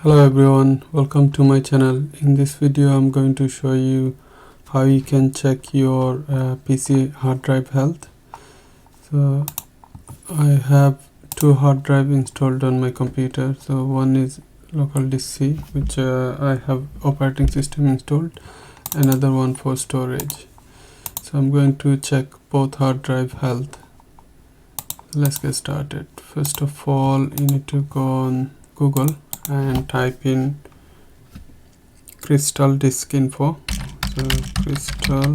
Hello everyone, welcome to my channel. In this video I'm going to show you how you can check your PC hard drive health. So I have two hard drive installed on my computer. So one is local disk C, which I have operating system installed, another one for storage. So I'm going to check both hard drive health. Let's get started. First of all, you need to go on Google and type in crystal disk info. So crystal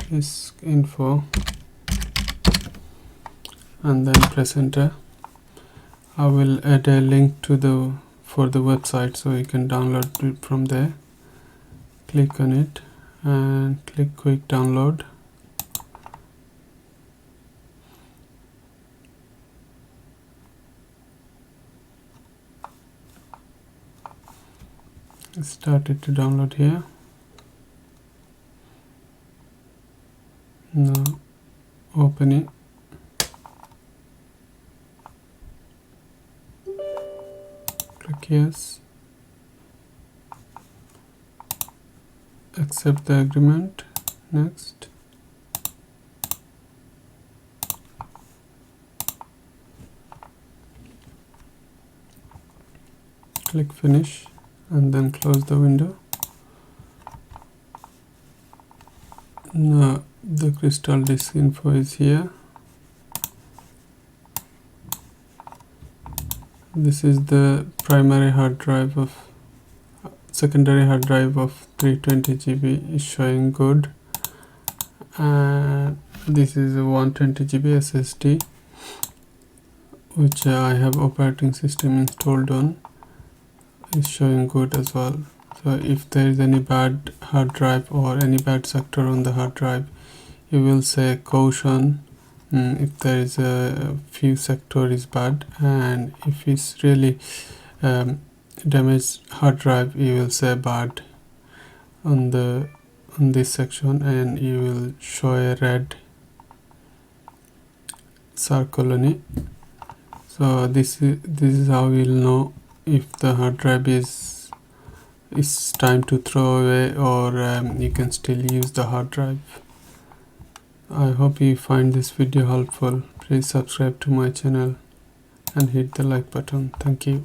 disk info and then press enter. I will add a link to the website so you can download it from there. Click on it and click quick download. It started to download here. Now open it. Click yes. Accept the agreement. Next. Click finish and then close the window. Now the crystal disk info is here. This is the primary hard drive of secondary hard drive of 320 GB is showing good, and this is a 120 GB SSD which I have operating system installed on, is showing good as well. So if there is any bad hard drive or any bad sector on the hard drive, you will say caution if there is a few sector is bad, and if it's really damaged hard drive, you will say bad on this section, and you will show a red circle on it. So this is how you'll know if the hard drive is time to throw away, or you can still use the hard drive. I hope you find this video helpful. Please subscribe to my channel and hit the like button. Thank you.